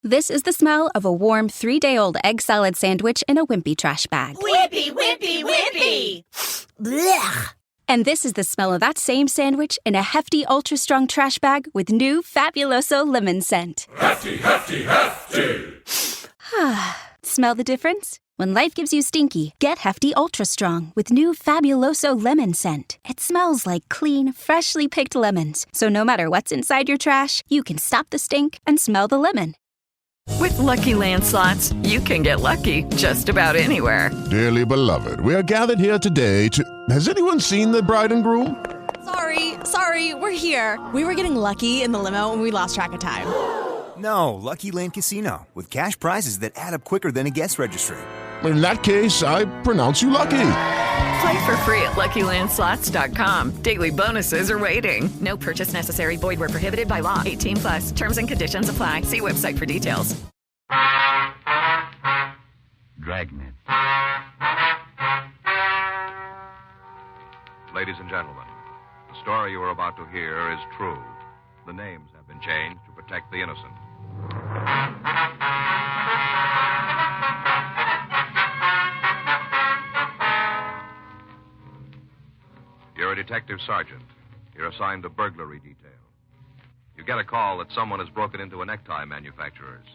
This is the smell of a warm 3-day-old egg salad sandwich in a wimpy trash bag. Wimpy, wimpy, wimpy! Blech! And this is the smell of that same sandwich in a hefty, ultra-strong trash bag with new Fabuloso lemon scent. Hefty, hefty, hefty! Smell the difference? When life gives you stinky, get Hefty Ultra Strong with new Fabuloso lemon scent. It smells like clean, freshly picked lemons. So no matter what's inside your trash, you can stop the stink and smell the lemon. With Lucky Land Slots, you can get lucky just about anywhere. Dearly beloved, we are gathered here today to... Has anyone seen the bride and groom? Sorry, we're here. We were getting lucky in the limo and we lost track of time. No, Lucky Land Casino, with cash prizes that add up quicker than a guest registry. In that case, I pronounce you lucky. Play for free at LuckyLandSlots.com. Daily bonuses are waiting. No purchase necessary. Void where prohibited by law. 18+. Terms and conditions apply. See website for details. Dragnet. Ladies and gentlemen, the story you are about to hear is true. The names have been changed to protect the innocent. You're a detective sergeant. You're assigned to burglary detail. You get a call that someone has broken into a necktie manufacturer's.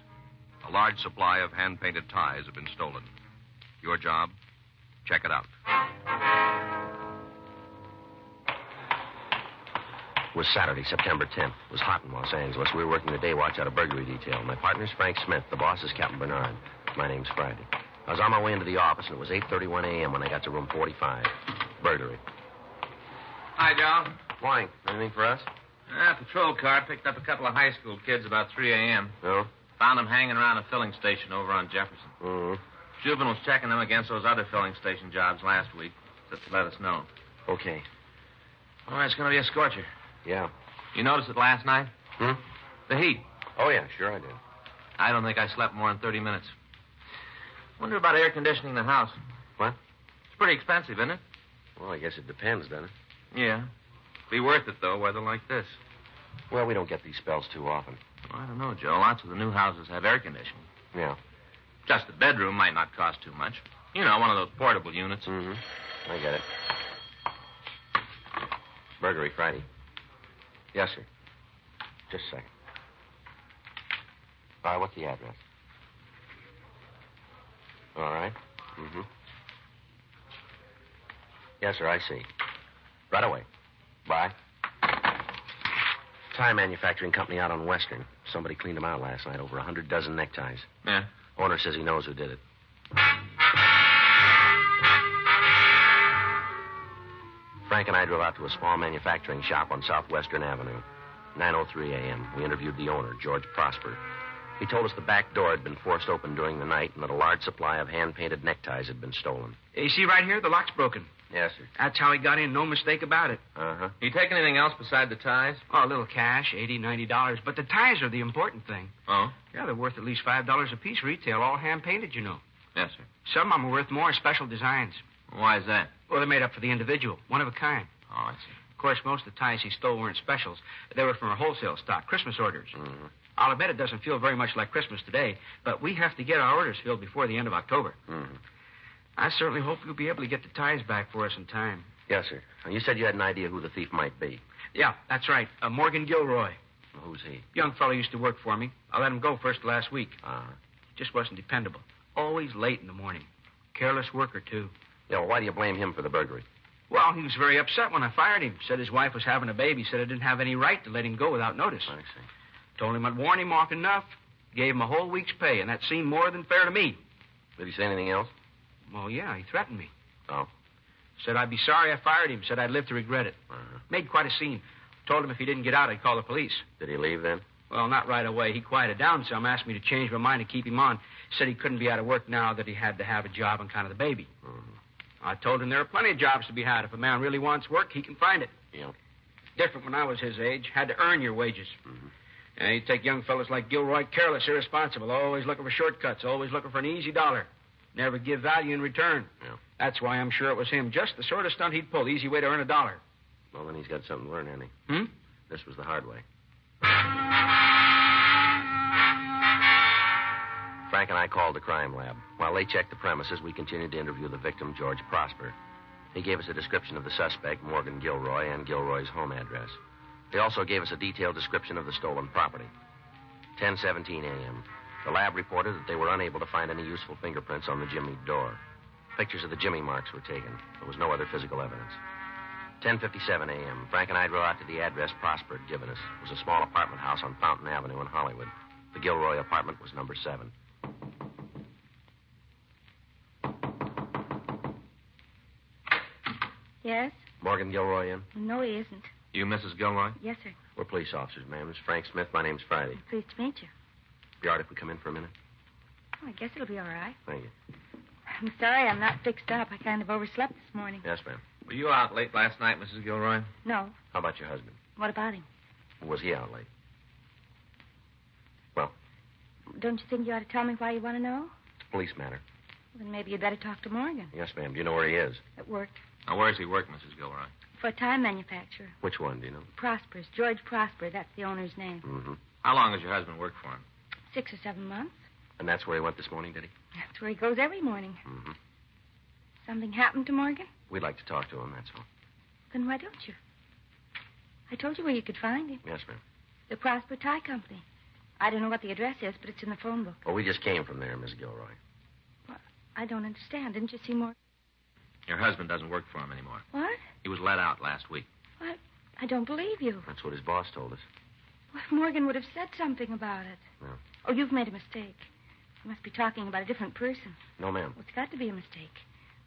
A large supply of hand-painted ties have been stolen. Your job? Check it out. It was Saturday, September 10th. It was hot in Los Angeles. We were working the day watch out of burglary detail. My partner's Frank Smith. The boss is Captain Bernard. My name's Friday. I was on my way into the office, and it was 8:31 a.m. when I got to room 45. Burglary. Hi, Joe. Morning. Anything for us? Patrol car picked up a couple of high school kids about 3 a.m. No? Found them hanging around a filling station over on Jefferson. Mm-hmm. Jubin was checking them against those other filling station jobs last week, just to let us know. Okay. All right, it's going to be a scorcher. Yeah. You noticed it last night? Hmm? The heat. Oh, yeah, sure I did. I don't think I slept more than 30 minutes. Wonder about air conditioning the house. What? It's pretty expensive, isn't it? Well, I guess it depends, doesn't it? Yeah. Be worth it, though, weather like this. Well, we don't get these spells too often. Well, I don't know, Joe. Lots of the new houses have air conditioning. Yeah. Just the bedroom might not cost too much. You know, one of those portable units. Mm-hmm. I get it. Burglary Friday. Yes, sir. Just a second. All right, what's the address? All right. Mm-hmm. Yes, sir, I see. Right away. Bye. Tie manufacturing company out on Western. Somebody cleaned them out last night. Over 100 dozen neckties. Yeah. Owner says he knows who did it. Frank and I drove out to a small manufacturing shop on Southwestern Avenue. 9:03 a.m. We interviewed the owner, George Prosper. He told us the back door had been forced open during the night and that a large supply of hand-painted neckties had been stolen. You see right here? The lock's broken. Yes, sir. That's how he got in. No mistake about it. Uh-huh. You take anything else beside the ties? Oh, a little cash, $80, $90. But the ties are the important thing. Oh? Yeah, they're worth at least $5 a piece retail, all hand-painted, you know. Yes, sir. Some of them are worth more, special designs. Why is that? Well, they're made up for the individual, one of a kind. Oh, I see. Of course, most of the ties he stole weren't specials. They were from our wholesale stock, Christmas orders. Mm-hmm. I'll admit it doesn't feel very much like Christmas today, but we have to get our orders filled before the end of October. Mm-hmm. I certainly hope you'll be able to get the ties back for us in time. Yes, sir. You said you had an idea who the thief might be. Yeah, that's right. Morgan Gilroy. Well, who's he? Young fellow used to work for me. I let him go first last week. Uh-huh. Just wasn't dependable. Always late in the morning. Careless worker, too. Yeah, well, why do you blame him for the burglary? Well, he was very upset when I fired him. Said his wife was having a baby. Said I didn't have any right to let him go without notice. I see. Told him I'd warn him off enough. Gave him a whole week's pay, and that seemed more than fair to me. Did he say anything else? Well, yeah, he threatened me. Oh. Said I'd be sorry I fired him. Said I'd live to regret it. Uh-huh. Made quite a scene. Told him if he didn't get out, I'd call the police. Did he leave then? Well, not right away. He quieted down some, asked me to change my mind and keep him on. Said he couldn't be out of work now, that he had to have a job on account of the baby. Mm-hmm. I told him there are plenty of jobs to be had. If a man really wants work, he can find it. Yeah. Different when I was his age. Had to earn your wages. Mm-hmm. And you take young fellas like Gilroy, careless, irresponsible, always looking for shortcuts, always looking for an easy dollar. Never give value in return. Yeah. That's why I'm sure it was him. Just the sort of stunt he'd pull. Easy way to earn a dollar. Well, then he's got something to learn, hasn't he? Hmm? This was the hard way. Frank and I called the crime lab. While they checked the premises, we continued to interview the victim, George Prosper. He gave us a description of the suspect, Morgan Gilroy, and Gilroy's home address. They also gave us a detailed description of the stolen property. 10:17 a.m. The lab reported that they were unable to find any useful fingerprints on the jimmy door. Pictures of the jimmy marks were taken. There was no other physical evidence. 10:57 a.m. Frank and I drove out to the address Prosper had given us. It was a small apartment house on Fountain Avenue in Hollywood. The Gilroy apartment was number 7. Yes? Morgan Gilroy in? No, he isn't. You Mrs. Gilroy? Yes, sir. We're police officers, ma'am. This is Frank Smith. My name's Friday. Pleased to meet you. Be all right if we come in for a minute? Oh, I guess it'll be all right. Thank you. I'm sorry I'm not fixed up. I kind of overslept this morning. Yes, ma'am. Were you out late last night, Mrs. Gilroy? No. How about your husband? What about him? Was he out late? Well, Don't you think you ought to tell me why you want to know? it's a police matter. Then maybe you'd better talk to Morgan. Yes, ma'am. Do you know where he is? At work. Now, where's he work, Mrs. Gilroy? For a time manufacturer. Which one, do you know? Prosper's. George Prosper. That's the owner's name. Mm-hmm. How long has your husband worked for him? 6 or 7 months. And that's where he went this morning, did he? That's where he goes every morning. Mm-hmm. Something happened to Morgan? We'd like to talk to him, that's all. Then why don't you? I told you where you could find him. Yes, ma'am. The Prosper Tie Company. I don't know what the address is, but it's in the phone book. Well, we just came from there, Miss Gilroy. Well, I don't understand. Didn't you see Morgan? Your husband doesn't work for him anymore. What? He was let out last week. What? I don't believe you. That's what his boss told us. Well, if Morgan would have said something about it. No. Oh, you've made a mistake. You must be talking about a different person. No, ma'am. Well, it's got to be a mistake.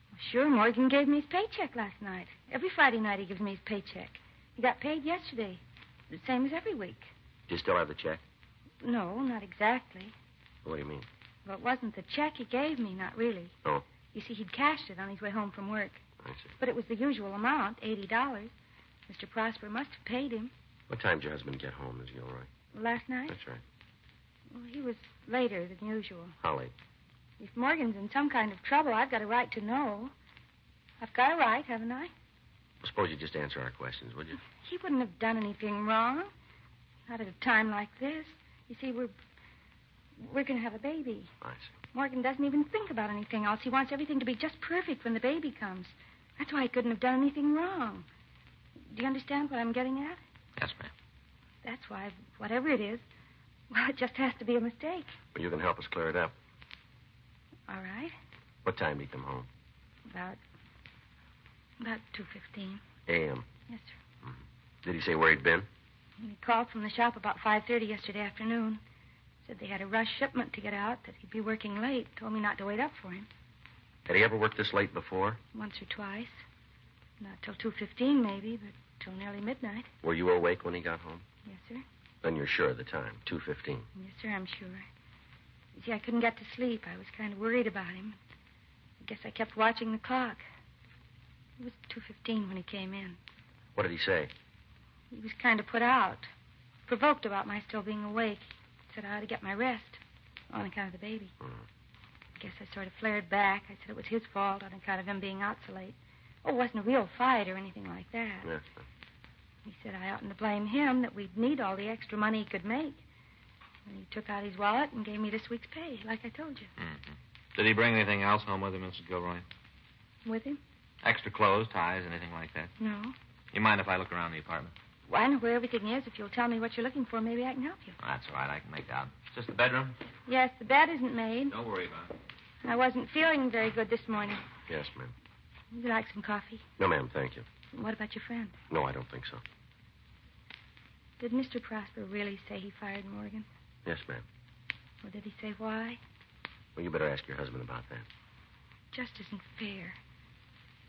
Well, sure, Morgan gave me his paycheck last night. Every Friday night he gives me his paycheck. He got paid yesterday. The same as every week. Do you still have the check? No, not exactly. What do you mean? Well, it wasn't the check he gave me, not really. Oh. You see, he'd cashed it on his way home from work. I see. But it was the usual amount, $80. Mr. Prosper must have paid him. What time did your husband get home, Miss Gilroy? Last night? That's right. Well, he was later than usual. How late? If Morgan's in some kind of trouble, I've got a right to know. I've got a right, haven't I? Well, suppose you just answer our questions, would you? He wouldn't have done anything wrong. Not at a time like this. You see, we're going to have a baby. I see. Morgan doesn't even think about anything else. He wants everything to be just perfect when the baby comes. That's why he couldn't have done anything wrong. Do you understand what I'm getting at? Yes, ma'am. That's why, whatever it is, well, it just has to be a mistake. Well, you can help us clear it up. All right. What time did he come home? About 2:15. A.M. Yes, sir. Did he say where he'd been? He called from the shop about 5:30 yesterday afternoon. Said they had a rush shipment to get out, that he'd be working late. Told me not to wait up for him. Had he ever worked this late before? Once or twice. Not till 2:15 maybe, but till nearly midnight. Were you awake when he got home? Yes, sir. Then you're sure of the time, 2:15. Yes, sir, I'm sure. You see, I couldn't get to sleep. I was kind of worried about him. I guess I kept watching the clock. It was 2:15 when he came in. What did he say? He was kind of put out. Provoked about my still being awake. Said I ought to get my rest on account of the baby. I guess I sort of flared back. I said it was his fault on account of him being out so late. Oh, it wasn't a real fight or anything like that. Yes. He said I oughtn't to blame him, that we'd need all the extra money he could make. And he took out his wallet and gave me this week's pay, like I told you. Mm-hmm. Did he bring anything else home with him, Mrs. Gilroy? With him? Extra clothes, ties, anything like that? No. You mind if I look around the apartment? Well, I know where everything is. If you'll tell me what you're looking for, maybe I can help you. Oh, that's all right. I can make out. Is this the bedroom? Yes, the bed isn't made. Don't worry about it. I wasn't feeling very good this morning. Yes, ma'am. Would you like some coffee? No, ma'am, thank you. What about your friend? No, I don't think so. Did Mr. Prosper really say he fired Morgan? Yes, ma'am. Or did he say why? Well, you better ask your husband about that. Just isn't fair.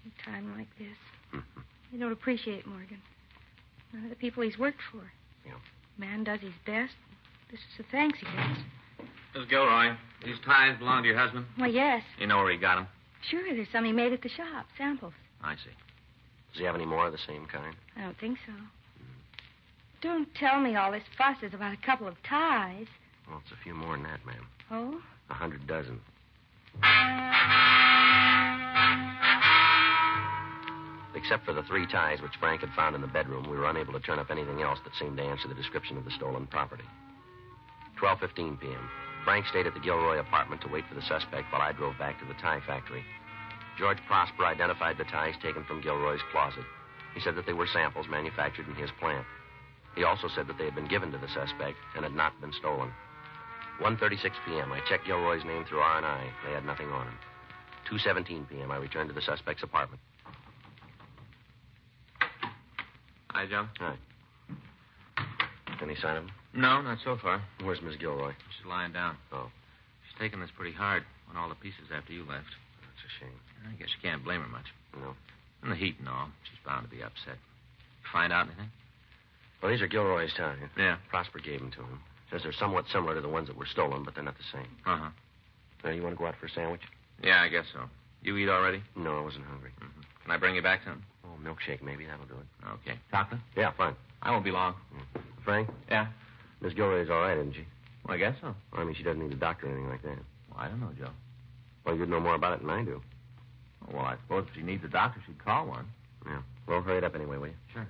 At a time like this. Mm-hmm. They don't appreciate Morgan. None of the people he's worked for. Yeah. Man does his best. This is the thanks he gets. Mrs. Gilroy, these ties belong to your husband? Well, yes. You know where he got them? Sure, there's some he made at the shop. Samples. I see. Does he have any more of the same kind? I don't think so. Don't tell me all this fuss is about a couple of ties. Well, it's a few more than that, ma'am. Oh? 100 dozen. Except for the 3 ties which Frank had found in the bedroom, we were unable to turn up anything else that seemed to answer the description of the stolen property. 12:15 p.m. Frank stayed at the Gilroy apartment to wait for the suspect while I drove back to the tie factory. George Prosper identified the ties taken from Gilroy's closet. He said that they were samples manufactured in his plant. He also said that they had been given to the suspect and had not been stolen. 1:36 p.m., I checked Gilroy's name through R&I. They had nothing on him. 2:17 p.m., I returned to the suspect's apartment. Hi, Joe. Hi. Any sign of him? No, not so far. Where's Miss Gilroy? She's lying down. Oh. She's taking this pretty hard on all the pieces after you left. That's a shame. I guess you can't blame her much. No. And the heat and all. She's bound to be upset. Find out anything? Well, these are Gilroy's ties. Yeah. Prosper gave them to him. Says they're somewhat similar to the ones that were stolen, but they're not the same. Uh-huh. Now, you want to go out for a sandwich? Yeah, I guess so. You eat already? No, I wasn't hungry. Mm-hmm. Can I bring you back something? Oh, milkshake, maybe. That'll do it. Okay. Chocolate? Yeah, fine. I won't be long. Frank? Yeah? Miss Gilroy's all right, isn't she? Well, I guess so. I mean, she doesn't need a doctor or anything like that. Well, I don't know, Joe. Well, you'd know more about it than I do. Well, I suppose if she needs a doctor, she'd call one. Yeah. Well, hurry it up anyway, will you? Sure.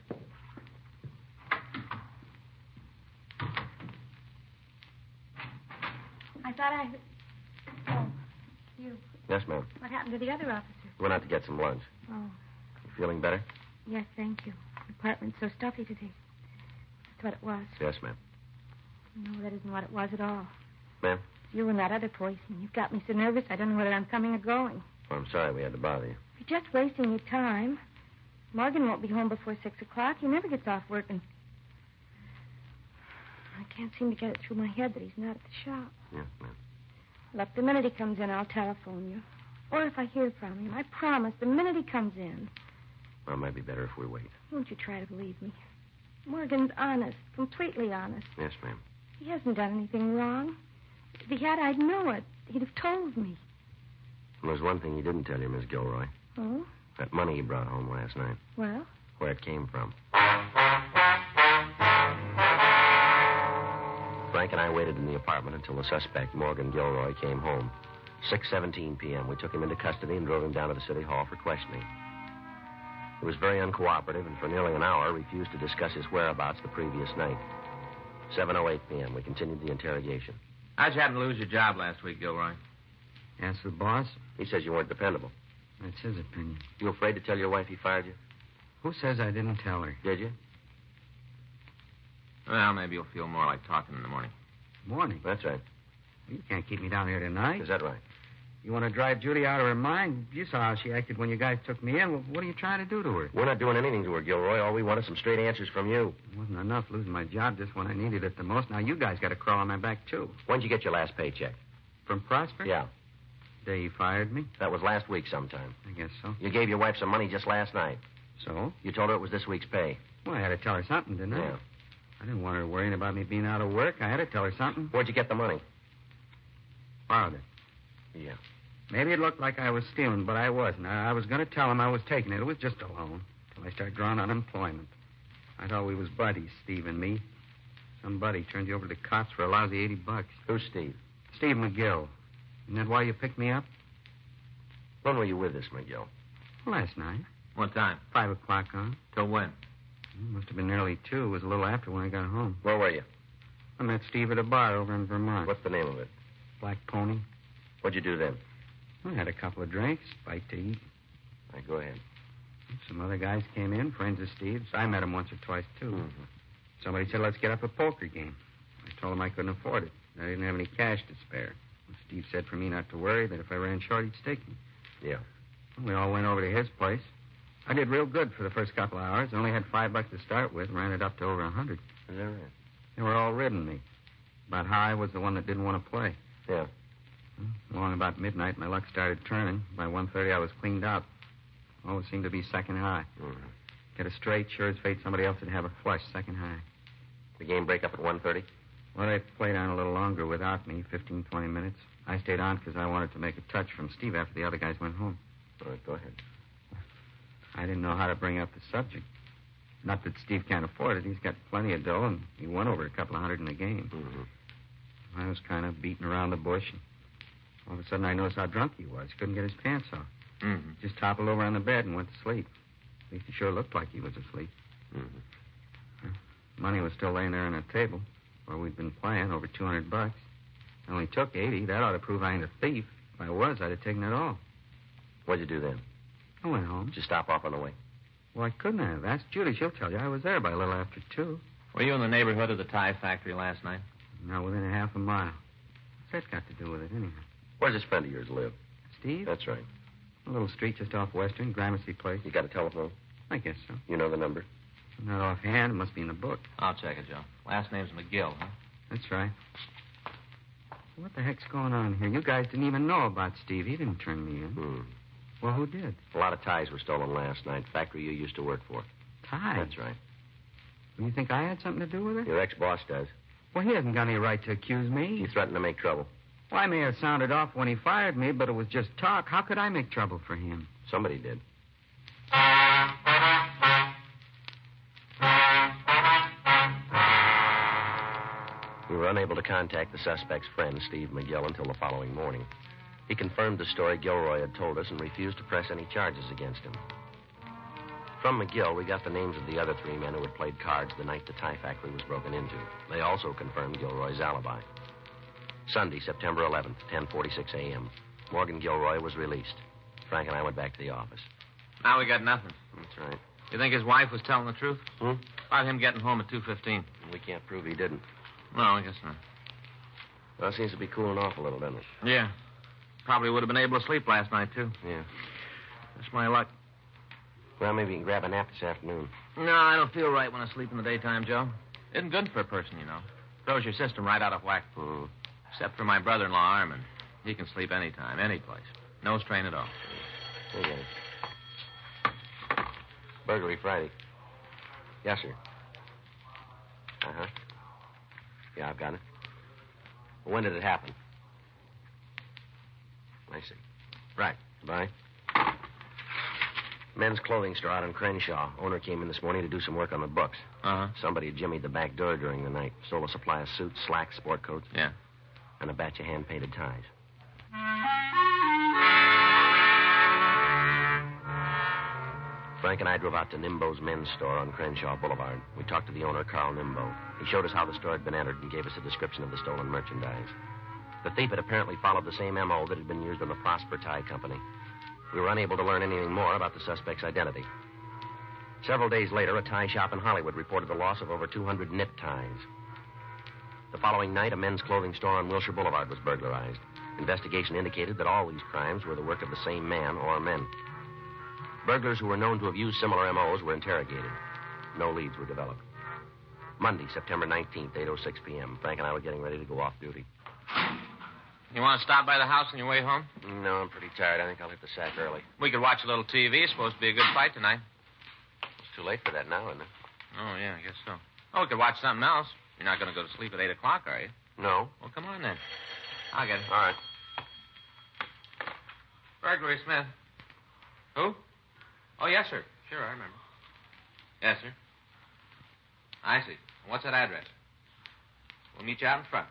I thought I heard... Oh, you. Yes, ma'am. What happened to the other officer? We went out to get some lunch. Oh, You feeling better? yes, thank you. The apartment's so stuffy today. That's what it was. Yes, ma'am. No, that isn't what it was at all. Ma'am? You and that other policeman. You've got me so nervous I don't know whether I'm coming or going. Well, I'm sorry we had to bother you. You're just wasting your time. Morgan won't be home before 6 o'clock. He never gets off work, and I can't seem to get it through my head that he's not at the shop. Yes, ma'am. Look, the minute he comes in, I'll telephone you. Or if I hear from him, I promise, the minute he comes in. Well, it might be better if we wait. Won't you try to believe me? Morgan's honest, completely honest. Yes, ma'am. He hasn't done anything wrong. If he had, I'd know it. He'd have told me. Well, there's one thing he didn't tell you, Miss Gilroy. Oh? That money he brought home last night. Well? Where it came from. Frank and I waited in the apartment until the suspect, Morgan Gilroy, came home. 6:17 p.m. We took him into custody and drove him down to the city hall for questioning. He was very uncooperative and for nearly an hour refused to discuss his whereabouts the previous night. 7:08 p.m. We continued the interrogation. How'd you happen to lose your job last week, Gilroy? Ask the boss. He says you weren't dependable. That's his opinion. You afraid to tell your wife he fired you? Who says I didn't tell her? Did you? Well, maybe you'll feel more like talking in the morning. Morning? That's right. You can't keep me down here tonight. Is that right? You want to drive Judy out of her mind? You saw how she acted when you guys took me in. Well, what are you trying to do to her? We're not doing anything to her, Gilroy. All we want is some straight answers from you. It wasn't enough losing my job just when I needed it the most. Now you guys got to crawl on my back, too. When'd you get your last paycheck? From Prosper? Yeah. The day he fired me? That was last week sometime. I guess so. You gave your wife some money just last night. So? You told her it was this week's pay. Well, I had to tell her something, didn't I? Yeah. I didn't want her worrying about me being out of work. I had to tell her something. Where'd you get the money? Borrowed it. Yeah. Maybe it looked like I was stealing, but I wasn't. I was going to tell him I was taking it. It was just a loan till I started drawing unemployment. I thought we was buddies, Steve and me. Some buddy turned you over to the cops for a lousy $80. Who's Steve? Steve McGill. Isn't that why you picked me up? When were you with this, McGill? Last night. What time? 5 o'clock on. Till when? It must have been nearly 2. It was a little after when I got home. Where were you? I met Steve at a bar over in Vermont. What's the name of it? Black Pony. What'd you do then? I had a couple of drinks, bite to eat. All right, go ahead. Some other guys came in, friends of Steve's. I met them once or twice, too. Mm-hmm. Somebody said, let's get up a poker game. I told him I couldn't afford it. I didn't have any cash to spare. Steve said for me not to worry, that if I ran short, he'd stake me. Yeah. We all went over to his place. I did real good for the first couple of hours. Only had $5 to start with, ran it up to over 100. Is that right? They were all ridding me. About how I was the one that didn't want to play. Yeah. Along about midnight, my luck started turning. By 1:30, I was cleaned out. Always seemed to be second high. Mm-hmm. Get a straight, sure as fate somebody else would have a flush, second high. The game break up at 1:30? Well, they played on a little longer without me, 15, 20 minutes. I stayed on because I wanted to make a touch from Steve after the other guys went home. All right, go ahead. I didn't know how to bring up the subject. Not that Steve can't afford it. He's got plenty of dough, and he won over a couple of hundred in the game. Mm-hmm. I was kind of beating around the bush, and all of a sudden I noticed how drunk he was. Couldn't get his pants off. Mm-hmm. Just toppled over on the bed and went to sleep. At least he sure looked like he was asleep. Mm-hmm. Money was still laying there on a table where we'd been playing, over $200. I only took 80. That ought to prove I ain't a thief. If I was, I'd have taken it all. What'd you do then? I went home. Did you stop off on the way? Well, I couldn't have. Ask Judy. She'll tell you. I was there by a little after 2. Were you in the neighborhood of the tie factory last night? Not within a half a mile. What's that got to do with it, anyhow? Where's this friend of yours live? Steve? That's right. A little street just off Western, Gramercy Place. You got a telephone? I guess so. You know the number? Not offhand. It must be in the book. I'll check it, Joe. Last name's McGill, huh? That's right. What the heck's going on here? You guys didn't even know about Steve. He didn't turn me in. Well, who did? A lot of ties were stolen last night. Factory you used to work for. Ties? That's right. You think I had something to do with it? Your ex-boss does. Well, he hasn't got any right to accuse me. You threatened to make trouble. Well, I may have sounded off when he fired me, but it was just talk. How could I make trouble for him? Somebody did. We were unable to contact the suspect's friend, Steve McGill, until the following morning. He confirmed the story Gilroy had told us and refused to press any charges against him. From McGill, we got the names of the other 3 men who had played cards the night the tie factory was broken into. They also confirmed Gilroy's alibi. Sunday, September 11th, 10:46 a.m. Morgan Gilroy was released. Frank and I went back to the office. Now we got nothing. That's right. You think his wife was telling the truth? About him getting home at 2:15. We can't prove he didn't. No, I guess not. Well, it seems to be cooling off a little, doesn't it? Yeah. Probably would have been able to sleep last night, too. Yeah. That's my luck. Well, maybe you can grab a nap this afternoon. No, I don't feel right when I sleep in the daytime, Joe. Isn't good for a person, you know. Throws your system right out of whack. Except for my brother-in-law, Armin. He can sleep anytime, any place. No strain at all. Here you go. Burglary Friday. Yes, sir. Uh-huh. Yeah, I've got it. When did it happen? I see. Right. Goodbye. Men's clothing store out on Crenshaw. Owner came in this morning to do some work on the books. Uh-huh. Somebody had jimmied the back door during the night. Stole a supply of suits, slacks, sport coats. Yeah. And a batch of hand-painted ties. Frank and I drove out to Nimbo's men's store on Crenshaw Boulevard. We talked to the owner, Carl Nimbo. He showed us how the store had been entered and gave us a description of the stolen merchandise. The thief had apparently followed the same M.O. that had been used on the Prosper Tie Company. We were unable to learn anything more about the suspect's identity. Several days later, a tie shop in Hollywood reported the loss of over 200 knit ties. The following night, a men's clothing store on Wilshire Boulevard was burglarized. Investigation indicated that all these crimes were the work of the same man or men. Burglars who were known to have used similar M.O.s were interrogated. No leads were developed. Monday, September 19th, 8:06 p.m. Frank and I were getting ready to go off duty. You want to stop by the house on your way home? No, I'm pretty tired. I think I'll hit the sack early. We could watch a little TV. It's supposed to be a good fight tonight. It's too late for that now, isn't it? Oh, yeah, I guess so. Oh, we could watch something else. You're not going to go to sleep at 8 o'clock, are you? No. Well, come on, then. I'll get it. All right. Burglary, Smith. Who? Oh, yes, sir. Sure, I remember. Yes, sir. I see. What's that address? We'll meet you out in front.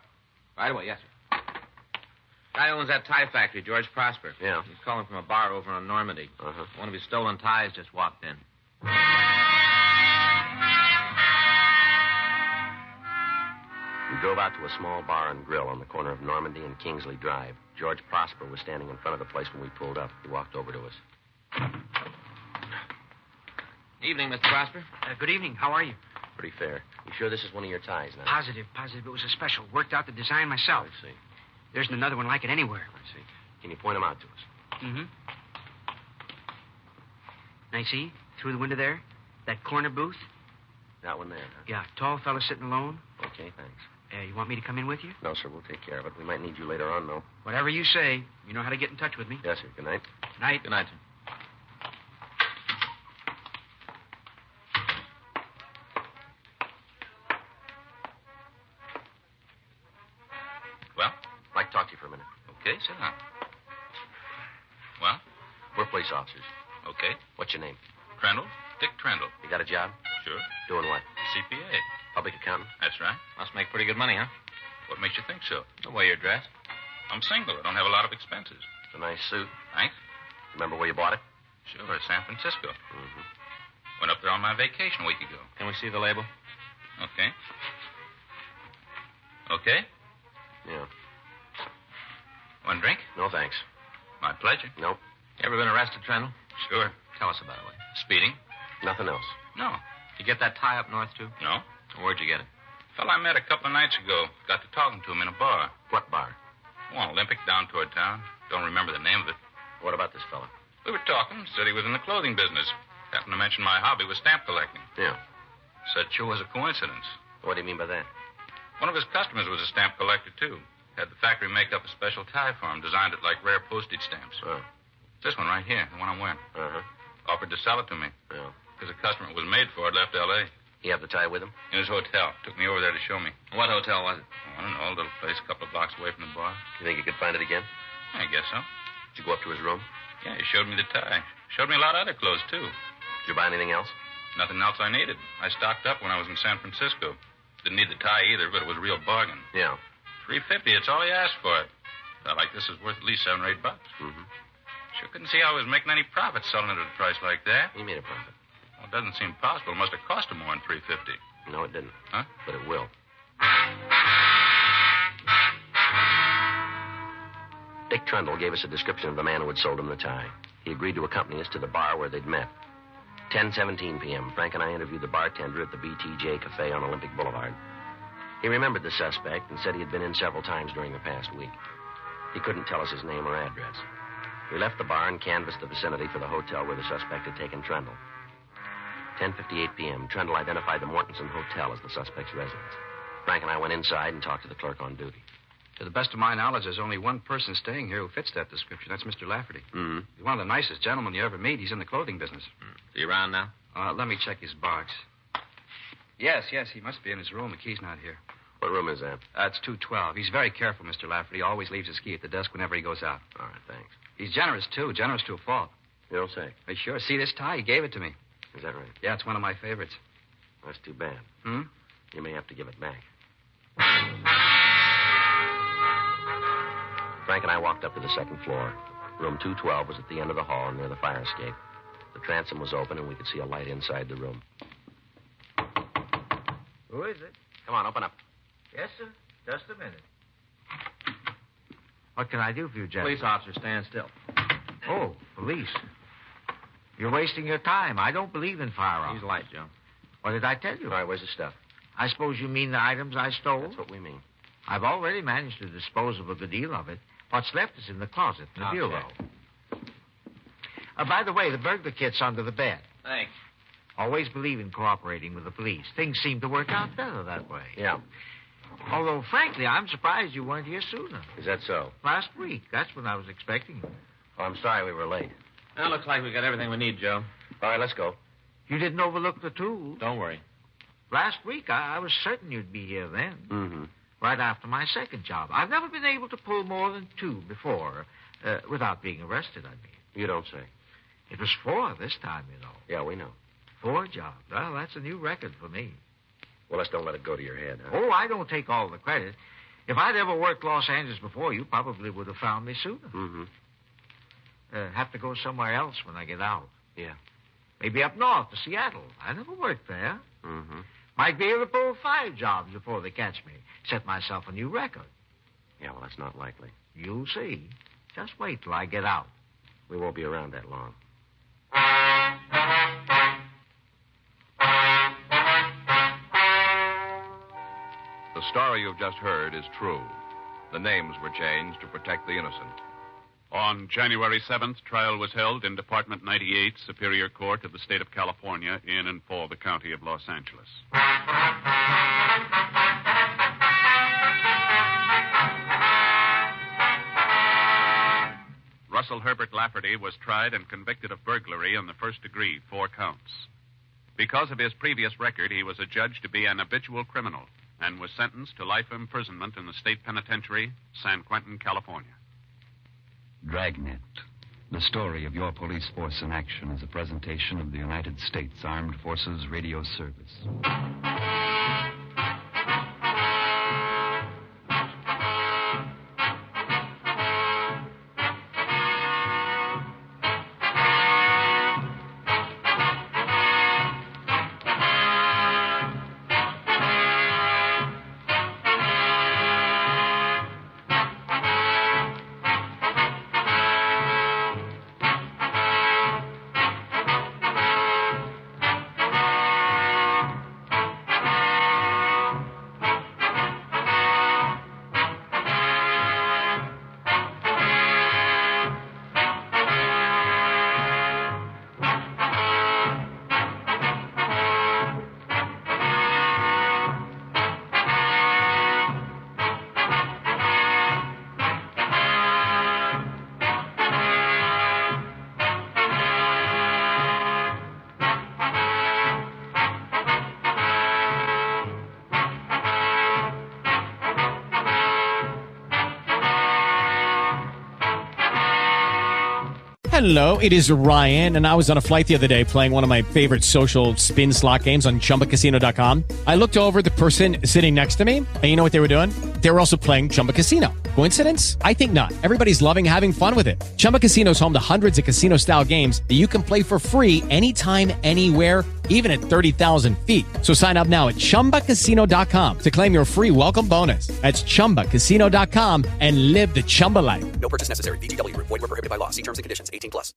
Right away, yes, sir. Guy who owns that tie factory, George Prosper. Yeah. He's calling from a bar over on Normandy. Uh-huh. One of his stolen ties just walked in. We drove out to a small bar and grill on the corner of Normandy and Kingsley Drive. George Prosper was standing in front of the place when we pulled up. He walked over to us. Evening, Mr. Prosper. Good evening. How are you? Pretty fair. You sure this is one of your ties now? Positive. It was a special. Worked out the design myself. I see. There isn't another one like it anywhere. I see. Can you point them out to us? Mm-hmm. Now, you see, through the window there, that corner booth? That one there, huh? Yeah, tall fella sitting alone. Okay, thanks. You want me to come in with you? No, sir, we'll take care of it. We might need you later on, though. Whatever you say. You know how to get in touch with me. Yes, sir. Good night. Good night. Good night, sir. Well? I'd like to talk to you for a minute. Okay, sit down. Well? We're police officers. Okay. What's your name? Trendle? Dick Trendle. You got a job? Sure. Doing what? CPA. Public accountant? That's right. Must make pretty good money, huh? What makes you think so? The way you're dressed. I'm single. I don't have a lot of expenses. It's a nice suit. Thanks. Remember where you bought it? Sure, San Francisco. Mm-hmm. Went up there on my vacation a week ago. Can we see the label? Okay. Okay? Yeah. Want a drink? No, thanks. My pleasure. Nope. You ever been arrested, Trendle? Sure. Tell us about it. Speeding? Nothing else. No. You get that tie up north, too? No. Where'd you get it? Fellow I met a couple of nights ago. Got to talking to him in a bar. What bar? One Olympic down toward town. Don't remember the name of it. What about this fella? We were talking. Said he was in the clothing business. Happened to mention my hobby was stamp collecting. Yeah. Said sure was a coincidence. What do you mean by that? One of his customers was a stamp collector, too. Had the factory make up a special tie for him. Designed it like rare postage stamps. Oh. This one right here, the one I'm wearing. Uh-huh. Offered to sell it to me. Yeah. Because the customer it was made for had left L.A. You have the tie with him? In his hotel. Took me over there to show me. What hotel was it? I don't know, a little place a couple of blocks away from the bar. You think you could find it again? I guess so. Did you go up to his room? Yeah, he showed me the tie. Showed me a lot of other clothes, too. Did you buy anything else? Nothing else I needed. I stocked up when I was in San Francisco. Didn't need the tie either, but it was a real bargain. Yeah. $350, it's all he asked for it. Thought like this is worth at least $7 or $8. Mm-hmm. Sure couldn't see how he was making any profit selling it at a price like that. He made a profit. Well, it doesn't seem possible. It must have cost him more than $350. No, it didn't. Huh? But it will. Dick Trundle gave us a description of the man who had sold him the tie. He agreed to accompany us to the bar where they'd met. 10:17 p.m., Frank and I interviewed the bartender at the BTJ Cafe on Olympic Boulevard. He remembered the suspect and said he had been in several times during the past week. He couldn't tell us his name or address. We left the bar and canvassed the vicinity for the hotel where the suspect had taken Trundle. 10:58 p.m., Trundle identified the Mortensen Hotel as the suspect's residence. Frank and I went inside and talked to the clerk on duty. To the best of my knowledge, there's only one person staying here who fits that description. That's Mr. Lafferty. Mm-hmm. He's one of the nicest gentlemen you ever meet. He's in the clothing business. Is he around now? Let me check his box. Yes, he must be in his room. The key's not here. What room is that? It's 212. He's very careful, Mr. Lafferty. Always leaves his key at the desk whenever he goes out. All right, thanks. He's generous, too. Generous to a fault. You don't say. Hey, sure. See this tie? He gave it to me. Is that right? Yeah, it's one of my favorites. That's too bad. Hmm? You may have to give it back. Frank and I walked up to the second floor. Room 212 was at the end of the hall near the fire escape. The transom was open, and we could see a light inside the room. Who is it? Come on, open up. Yes, sir. Just a minute. What can I do for you, Jeff? Police officer, stand still. Oh, police. You're wasting your time. I don't believe in firearms. Use light, Joe. What did I tell you? All right, where's the stuff? I suppose you mean the items I stole? That's what we mean. I've already managed to dispose of a good deal of it. What's left is in the closet, in the Okay. bureau. By the way, the burglar kit's under the bed. Thanks. Always believe in cooperating with the police. Things seem to work out better that way. Yeah. Although, frankly, I'm surprised you weren't here sooner. Is that so? Last week. That's when I was expecting you. Oh, I'm sorry we were late. Well, looks like we got everything we need, Joe. All right, let's go. You didn't overlook the tools. Don't worry. Last week, I was certain you'd be here then. Mm-hmm. Right after my second job. I've never been able to pull more than 2 before, without being arrested, I mean. You don't say. It was 4 this time, you know. Yeah, we know. 4 jobs. Well, that's a new record for me. Well, let's don't let it go to your head, huh? Oh, I don't take all the credit. If I'd ever worked Los Angeles before, you probably would have found me sooner. Mm-hmm. Have to go somewhere else when I get out. Yeah. Maybe up north to Seattle. I never worked there. Mm-hmm. Might be able to pull 5 jobs before they catch me. Set myself a new record. Yeah, well, that's not likely. You'll see. Just wait till I get out. We won't be around that long. The story you've just heard is true. The names were changed to protect the innocent. On January 7th, trial was held in Department 98, Superior Court of the State of California, in and for the County of Los Angeles. Russell Herbert Lafferty was tried and convicted of burglary in the first degree, 4 counts. Because of his previous record, he was adjudged to be an habitual criminal and was sentenced to life imprisonment in the state penitentiary, San Quentin, California. Dragnet, the story of your police force in action, is a presentation of the United States Armed Forces Radio Service. Hello, it is Ryan, and I was on a flight the other day playing one of my favorite social spin slot games on ChumbaCasino.com. I looked over at the person sitting next to me, and you know what they were doing? They were also playing Chumba Casino. Coincidence? I think not. Everybody's loving having fun with it. Chumba Casino is home to hundreds of casino-style games that you can play for free anytime, anywhere, even at 30,000 feet. So sign up now at ChumbaCasino.com to claim your free welcome bonus. That's ChumbaCasino.com and live the Chumba life. No purchase necessary. VGW. Void where prohibited by law. See terms and conditions. 18+.